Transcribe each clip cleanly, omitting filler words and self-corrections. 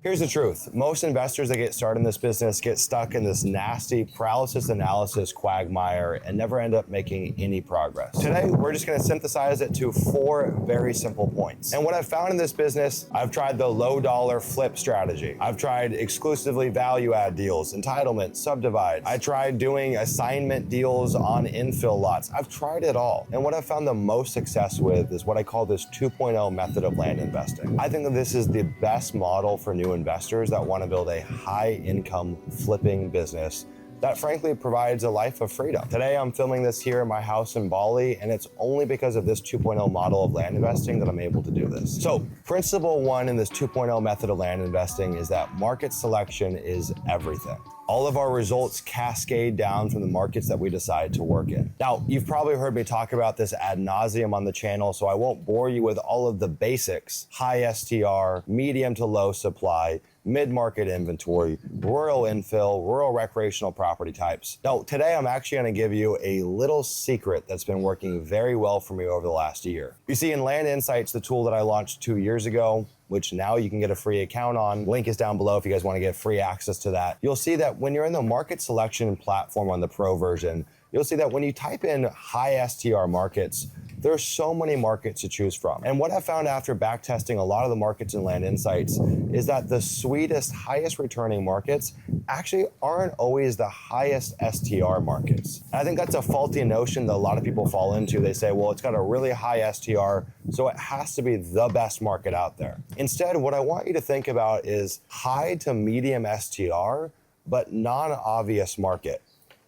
Here's the truth. Most investors that get started in this business get stuck in this nasty paralysis analysis quagmire and never end up making any progress. Today, we're just gonna synthesize it to 4 very simple points. And what I've found in this business, I've tried the low dollar flip strategy. I've tried exclusively value add deals, entitlement, subdivide. I tried doing assignment deals on infill lots. I've tried it all. And what I've found the most success with is what I call this 2.0 method of land investing. I think that this is the best model for new investors that want to build a high income flipping business that frankly provides a life of freedom. Today, I'm filming this here in my house in Bali, and it's only because of this 2.0 model of land investing that I'm able to do this. So principle 1 in this 2.0 method of land investing is that market selection is everything. All of our results cascade down from the markets that we decide to work in. Now, you've probably heard me talk about this ad nauseum on the channel, so I won't bore you with all of the basics: high STR, medium to low supply, mid-market inventory, rural infill, rural recreational property types. Now, today I'm actually gonna give you a little secret that's been working very well for me over the last year. You see, in Land Insights, the tool that I launched 2 years ago, which now you can get a free account on. Link is down below if you guys want to get free access to that. You'll see that when you're in the market selection platform on the Pro version, you'll see that when you type in high STR markets, there's so many markets to choose from. And what I found after backtesting a lot of the markets in Land Insights is that the sweetest, highest returning markets actually aren't always the highest STR markets. And I think that's a faulty notion that a lot of people fall into. They say, well, it's got a really high STR, so it has to be the best market out there. Instead, what I want you to think about is high to medium STR, but non-obvious market.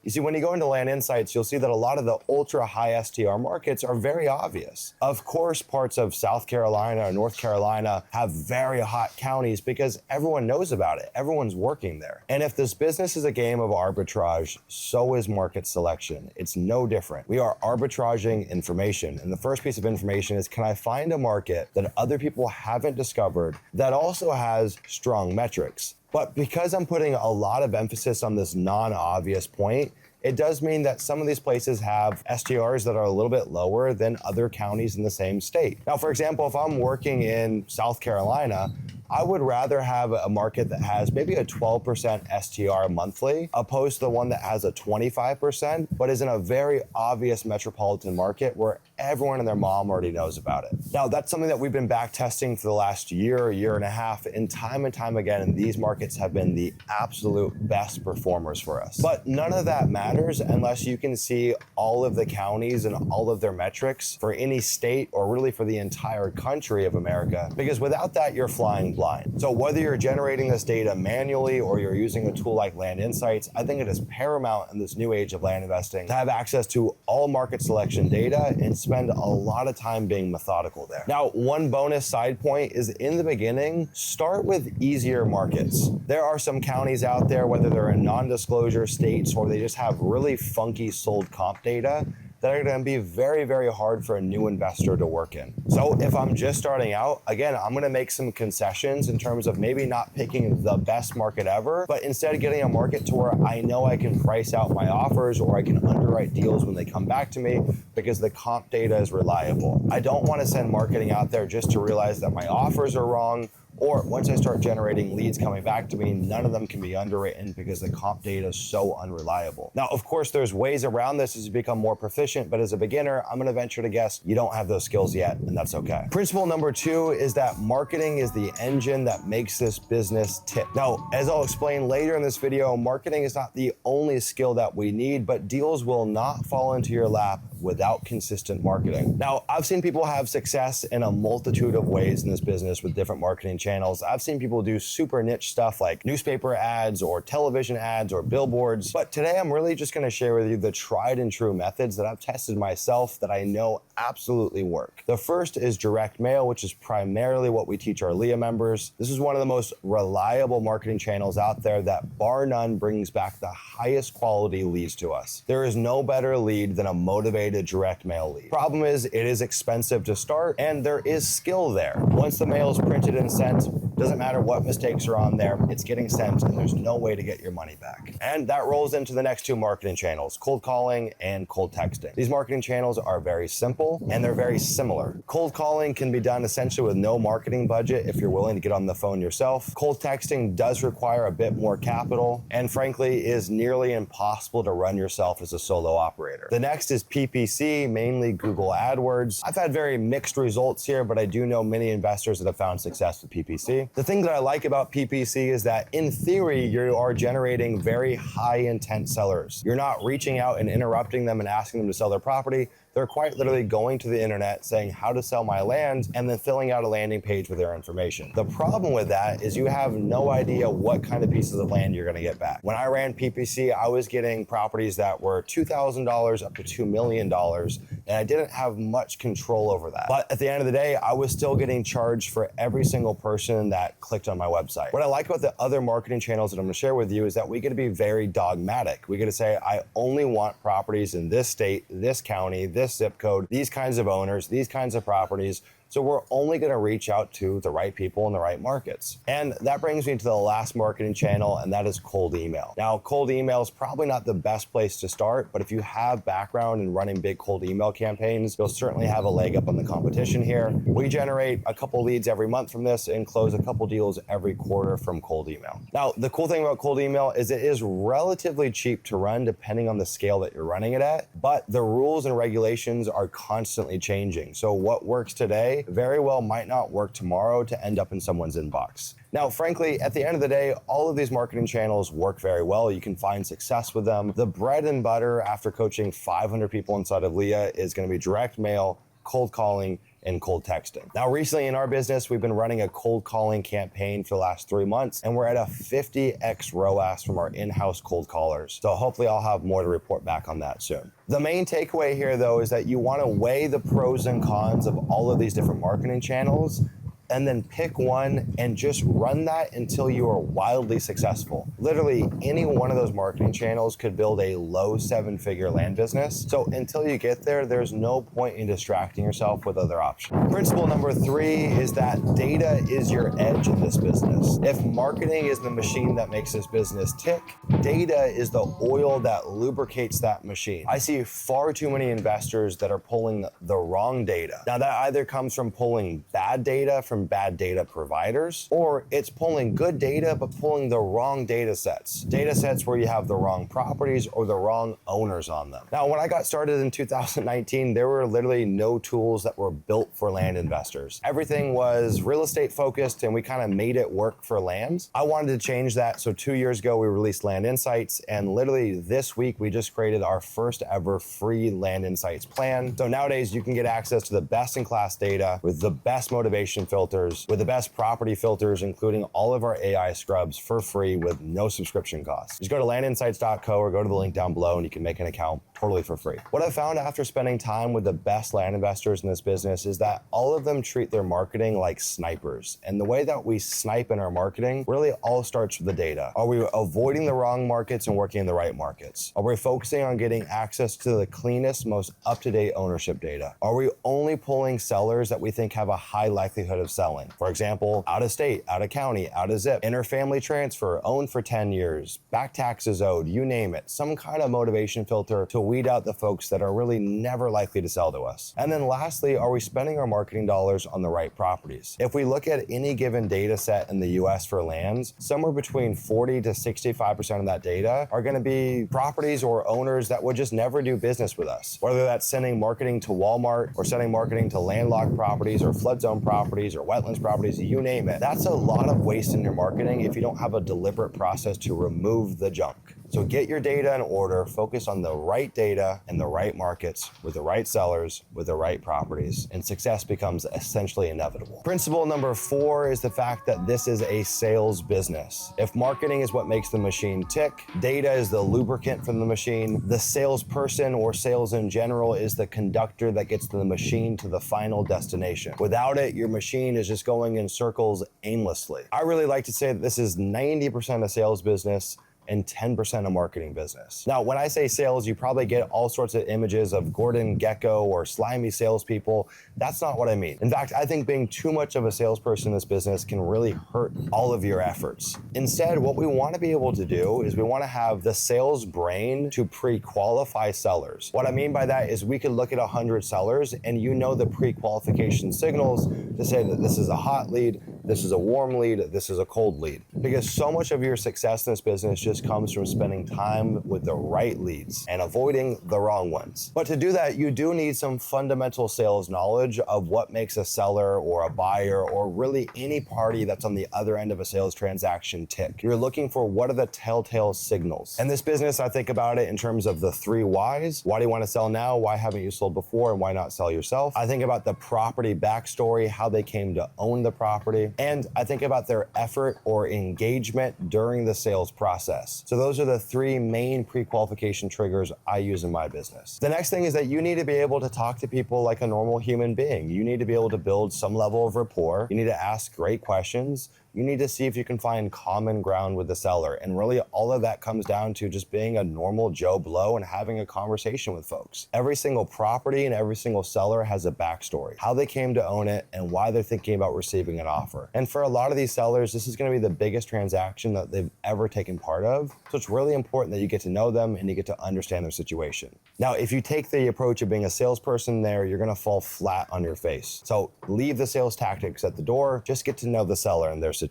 You see, when you go into Land Insights, you'll see that a lot of the ultra high STR markets are very obvious. Of course, parts of South Carolina or North Carolina have very hot counties because everyone knows about it. Everyone's working there. And if this business is a game of arbitrage, so is market selection. It's no different. We are arbitraging information. And the first piece of information is, can I find a market that other people haven't discovered that also has strong metrics? But because I'm putting a lot of emphasis on this non-obvious point, it does mean that some of these places have STRs that are a little bit lower than other counties in the same state. Now, for example, if I'm working in South Carolina, I would rather have a market that has maybe a 12% STR monthly, opposed to the one that has a 25%, but is in a very obvious metropolitan market where everyone and their mom already knows about it. Now, that's something that we've been back testing for the last year and a half, and time again, and these markets have been the absolute best performers for us. But none of that matters unless you can see all of the counties and all of their metrics for any state, or really for the entire country of America, because without that, you're flying blind. So whether you're generating this data manually or you're using a tool like Land Insights, I think it is paramount in this new age of land investing to have access to all market selection data and spend a lot of time being methodical there. Now, one bonus side point is, in the beginning, start with easier markets. There are some counties out there, whether they're in non-disclosure states or they just have really funky sold comp data, that are going to be very, very hard for a new investor to work in. So if I'm just starting out, again, I'm going to make some concessions in terms of maybe not picking the best market ever, but instead getting a market to where I know I can price out my offers, or I can underwrite deals when they come back to me because the comp data is reliable. I don't want to send marketing out there just to realize that my offers are wrong, or once I start generating leads coming back to me, none of them can be underwritten because the comp data is so unreliable. Now, of course, there's ways around this as you become more proficient, but as a beginner, I'm gonna venture to guess you don't have those skills yet, and that's okay. Principle number 2 is that marketing is the engine that makes this business tick. Now, as I'll explain later in this video, marketing is not the only skill that we need, but deals will not fall into your lap without consistent marketing. Now, I've seen people have success in a multitude of ways in this business with different marketing channels. I've seen people do super niche stuff like newspaper ads or television ads or billboards. But today I'm really just gonna share with you the tried and true methods that I've tested myself that I know absolutely work. The first is direct mail, which is primarily what we teach our LEA members. This is one of the most reliable marketing channels out there that, bar none, brings back the highest quality leads to us. There is no better lead than a motivated direct mail lead. Problem is, it is expensive to start, and there is skill there. Once the mail is printed and sent, Doesn't matter what mistakes are on there, it's getting sent and there's no way to get your money back. And that rolls into the next two marketing channels, cold calling and cold texting. These marketing channels are very simple and they're very similar. Cold calling can be done essentially with no marketing budget if you're willing to get on the phone yourself. Cold texting does require a bit more capital and frankly is nearly impossible to run yourself as a solo operator. The next is PPC, mainly Google AdWords. I've had very mixed results here, but I do know many investors that have found success with PPC. The thing that I like about PPC is that in theory, you are generating very high intent sellers. You're not reaching out and interrupting them and asking them to sell their property. They're quite literally going to the internet saying how to sell my land and then filling out a landing page with their information. The problem with that is you have no idea what kind of pieces of land you're going to get back. When I ran PPC, I was getting properties that were $2,000 up to $2 million, and I didn't have much control over that. But at the end of the day, I was still getting charged for every single person that clicked on my website. What I like about the other marketing channels that I'm going to share with you is that we get to be very dogmatic. We get to say, I only want properties in this state, this county, this zip code, these kinds of owners, these kinds of properties. So we're only going to reach out to the right people in the right markets. And that brings me to the last marketing channel, and that is cold email. Now, cold email is probably not the best place to start, but if you have background in running big cold email campaigns, you'll certainly have a leg up on the competition here. We generate a couple leads every month from this and close a couple deals every quarter from cold email. Now, the cool thing about cold email is it is relatively cheap to run depending on the scale that you're running it at, but the rules and regulations are constantly changing. So what works today very well might not work tomorrow to end up in someone's inbox. Now, frankly, at the end of the day, all of these marketing channels work very well. You can find success with them. The bread and butter after coaching 500 people inside of Leah is going to be direct mail, cold calling, and cold texting. Now, recently in our business, we've been running a cold calling campaign for the last 3 months, and we're at a 50x ROAS from our in-house cold callers. So hopefully I'll have more to report back on that soon. The main takeaway here, though, is that you want to weigh the pros and cons of all of these different marketing channels and then pick one and just run that until you are wildly successful. Literally, any one of those marketing channels could build a low 7-figure land business. So until you get there, there's no point in distracting yourself with other options. Principle number 3 is that data is your edge in this business. If marketing is the machine that makes this business tick, data is the oil that lubricates that machine. I see far too many investors that are pulling the wrong data. Now, that either comes from pulling bad data from bad data providers, or it's pulling good data but pulling the wrong data sets. Data sets where you have the wrong properties or the wrong owners on them. Now, when I got started in 2019, there were literally no tools that were built for land investors. Everything was real estate focused and we kind of made it work for lands. I wanted to change that, so 2 years ago we released Land Insights, and literally this week we just created our first ever free Land Insights plan. So nowadays you can get access to the best in class data with the best motivation filters, with the best property filters, including all of our AI scrubs for free with no subscription costs. Just go to landinsights.co or go to the link down below and you can make an account totally for free. What I found after spending time with the best land investors in this business is that all of them treat their marketing like snipers. And the way that we snipe in our marketing really all starts with the data. Are we avoiding the wrong markets and working in the right markets? Are we focusing on getting access to the cleanest, most up-to-date ownership data? Are we only pulling sellers that we think have a high likelihood of selling? For example, out of state, out of county, out of zip, interfamily transfer, owned for 10 years, back taxes owed, you name it. Some kind of motivation filter to weed out the folks that are really never likely to sell to us. And then lastly, are we spending our marketing dollars on the right properties? If we look at any given data set in the US for lands, somewhere between 40 to 65% of that data are going to be properties or owners that would just never do business with us. Whether that's sending marketing to Walmart or sending marketing to landlocked properties or flood zone properties or wetlands properties, you name it. That's a lot of waste in your marketing if you don't have a deliberate process to remove the junk. So get your data in order, focus on the right data in the right markets with the right sellers, with the right properties, and success becomes essentially inevitable. Principle number 4 is the fact that this is a sales business. If marketing is what makes the machine tick, data is the lubricant for the machine, the salesperson or sales in general is the conductor that gets the machine to the final destination. Without it, your machine is just going in circles aimlessly. I really like to say that this is 90% a sales business, and 10% of marketing business. Now, when I say sales, you probably get all sorts of images of Gordon Gekko or slimy salespeople. That's not what I mean. In fact, I think being too much of a salesperson in this business can really hurt all of your efforts. Instead, what we want to be able to do is we want to have the sales brain to pre-qualify sellers. What I mean by that is we could look at 100 sellers and you know the pre-qualification signals to say that this is a hot lead, this is a warm lead, this is a cold lead. Because so much of your success in this business just comes from spending time with the right leads and avoiding the wrong ones. But to do that, you do need some fundamental sales knowledge of what makes a seller or a buyer or really any party that's on the other end of a sales transaction tick. You're looking for what are the telltale signals. In this business, I think about it in terms of the 3 whys. Why do you want to sell now? Why haven't you sold before? And why not sell yourself? I think about the property backstory, how they came to own the property. And I think about their effort or engagement during the sales process. So those are the 3 main pre-qualification triggers I use in my business. The next thing is that you need to be able to talk to people like a normal human being. You need to be able to build some level of rapport. You need to ask great questions. You need to see if you can find common ground with the seller. And really all of that comes down to just being a normal Joe Blow and having a conversation with folks. Every single property and every single seller has a backstory, how they came to own it and why they're thinking about receiving an offer. And for a lot of these sellers, this is going to be the biggest transaction that they've ever taken part of. So it's really important that you get to know them and you get to understand their situation. Now, if you take the approach of being a salesperson there, you're going to fall flat on your face. So leave the sales tactics at the door, just get to know the seller and their situation.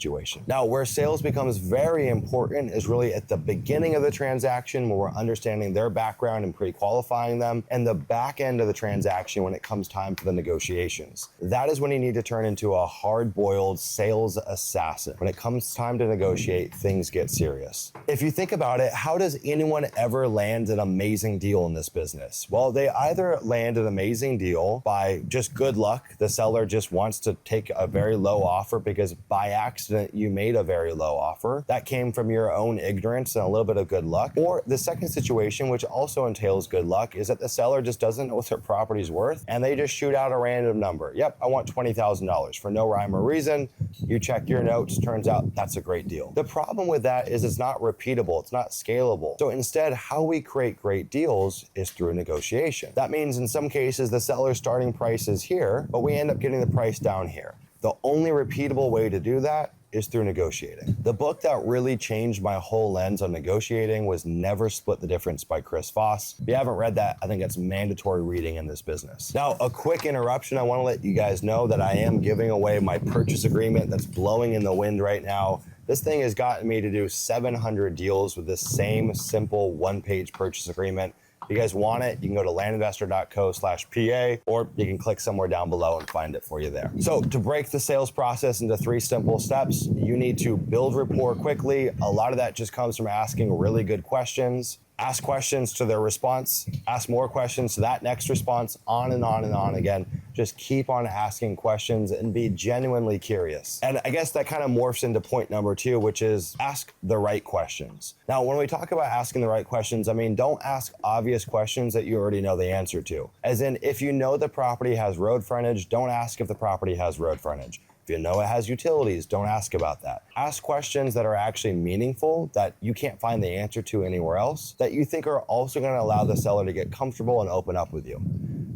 Now, where sales becomes very important is really at the beginning of the transaction where we're understanding their background and pre-qualifying them, and the back end of the transaction when it comes time for the negotiations. That is when you need to turn into a hard-boiled sales assassin. When it comes time to negotiate, things get serious. If you think about it, how does anyone ever land an amazing deal in this business? Well, they either land an amazing deal by just good luck. The seller just wants to take a very low offer because by accident you made a very low offer. That came from your own ignorance and a little bit of good luck. Or the second situation, which also entails good luck, is that the seller just doesn't know what their property's worth and they just shoot out a random number. Yep, I want $20,000 for no rhyme or reason. You check your notes, turns out that's a great deal. The problem with that is it's not repeatable, it's not scalable. So instead, how we create great deals is through negotiation. That means in some cases, the seller's starting price is here, but we end up getting the price down here. The only repeatable way to do that is through negotiating. The book that really changed my whole lens on negotiating was Never Split the Difference by Chris Voss. If you haven't read that, I think it's mandatory reading in this business. Now, a quick interruption. I want to let you guys know that I am giving away my purchase agreement that's blowing in the wind right now. This thing has gotten me to do 700 deals with this same simple one-page purchase agreement. If you guys want it, you can go to landinvestor.co/PA, or you can click somewhere down below and find it for you there. So to break the sales process into 3 simple steps, you need to build rapport quickly. A lot of that just comes from asking really good questions. Ask questions to their response, ask more questions to that next response, on and on and on again. Just keep on asking questions and be genuinely curious. And I guess that kind of morphs into point number 2, which is ask the right questions. Now, when we talk about asking the right questions, I mean, don't ask obvious questions that you already know the answer to. As in, if you know the property has road frontage, don't ask if the property has road frontage. If you know it has utilities, don't ask about that. Ask questions that are actually meaningful, that you can't find the answer to anywhere else, that you think are also going to allow the seller to get comfortable and open up with you.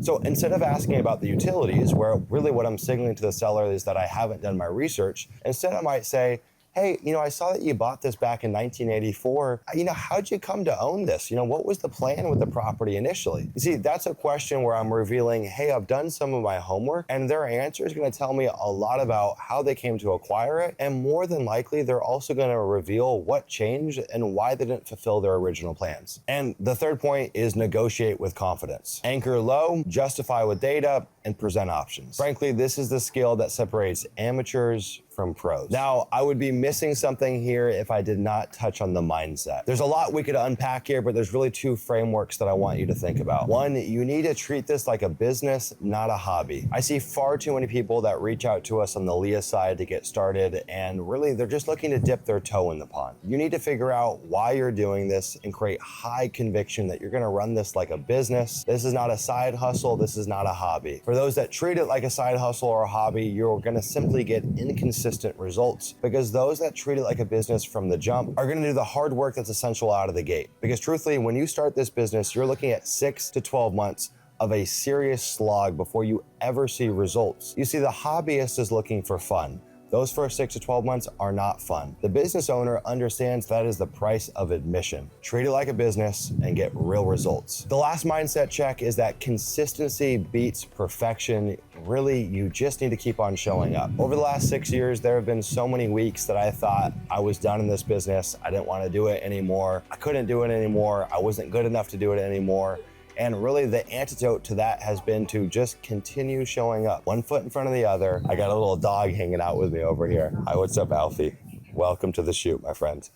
So instead of asking about the utilities, where really what I'm signaling to the seller is that I haven't done my research, instead I might say, hey, I saw that you bought this back in 1984. How'd you come to own this? What was the plan with the property initially? You see, that's a question where I'm revealing, hey, I've done some of my homework, and their answer is going to tell me a lot about how they came to acquire it. And more than likely, they're also going to reveal what changed and why they didn't fulfill their original plans. And the third point is negotiate with confidence. Anchor low, justify with data, and present options. Frankly, this is the skill that separates amateurs from pros. Now, I would be missing something here if I did not touch on the mindset. There's a lot we could unpack here, but there's really 2 frameworks that I want you to think about. One, you need to treat this like a business, not a hobby. I see far too many people that reach out to us on the Leah side to get started, and really they're just looking to dip their toe in the pond. You need to figure out why you're doing this and create high conviction that you're gonna run this like a business. This is not a side hustle, this is not a hobby. For those that treat it like a side hustle or a hobby, you're gonna simply get inconsistent results, because those that treat it like a business from the jump are gonna do the hard work that's essential out of the gate. Because truthfully, when you start this business, you're looking at 6 to 12 months of a serious slog before you ever see results. You see, the hobbyist is looking for fun. Those first 6 to 12 months are not fun. The business owner understands that is the price of admission. Treat it like a business and get real results. The last mindset check is that consistency beats perfection. Really, you just need to keep on showing up. Over the last 6 years, there have been so many weeks that I thought I was done in this business. I didn't want to do it anymore. I couldn't do it anymore. I wasn't good enough to do it anymore. And really the antidote to that has been to just continue showing up, one foot in front of the other. I got a little dog hanging out with me over here. Hi, what's up, Alfie? Welcome to the shoot, my friend.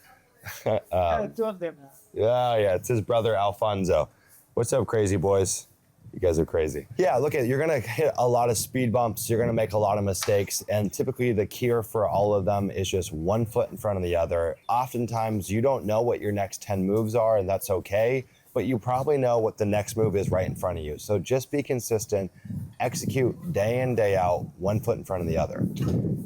Two of them. Yeah, it's his brother, Alfonso. What's up, crazy boys? You guys are crazy. Yeah, look at, you're gonna hit a lot of speed bumps. You're gonna make a lot of mistakes. And typically the cure for all of them is just one foot in front of the other. Oftentimes you don't know what your next 10 moves are, and that's okay, but you probably know what the next move is right in front of you. So just be consistent, execute day in, day out, one foot in front of the other.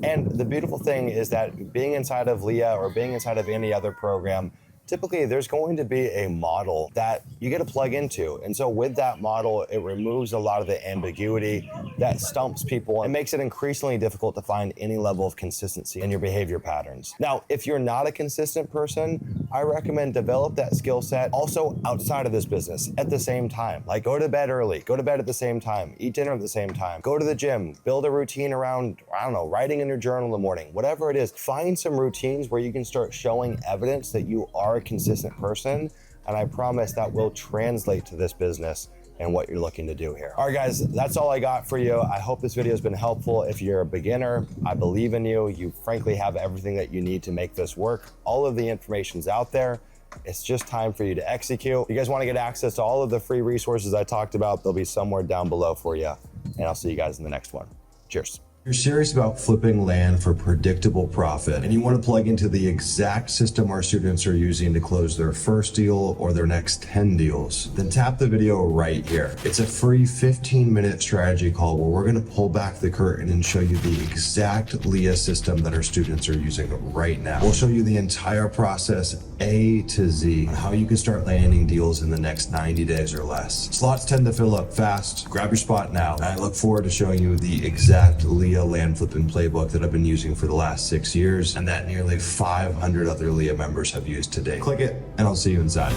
And the beautiful thing is that being inside of Leah or being inside of any other program, typically there's going to be a model that you get to plug into. And so with that model, it removes a lot of the ambiguity that stumps people and makes it increasingly difficult to find any level of consistency in your behavior patterns. Now, if you're not a consistent person, I recommend develop that skill set also outside of this business at the same time. Like go to bed early, go to bed at the same time, eat dinner at the same time, go to the gym, build a routine around, I don't know, writing in your journal in the morning, whatever it is. Find some routines where you can start showing evidence that you are a consistent person, and I promise that will translate to this business and what you're looking to do here. All right, guys, that's all I got for you. I hope this video has been helpful. If you're a beginner, I believe in you. You frankly have everything that you need to make this work. All of the information's out there. It's just time for you to execute. If you guys want to get access to all of the free resources I talked about, they'll be somewhere down below for you. And I'll see you guys in the next one. Cheers. You're serious about flipping land for predictable profit, and you want to plug into the exact system our students are using to close their first deal or their next 10 deals, then tap the video right here. It's a free 15-minute strategy call where we're going to pull back the curtain and show you the exact Leah system that our students are using right now. We'll show you the entire process A to Z on how you can start landing deals in the next 90 days or less. Slots tend to fill up fast. Grab your spot now. And I look forward to showing you the exact Leah land flipping playbook that I've been using for the last 6 years and that nearly 500 other Leah members have used today. Click it and I'll see you inside.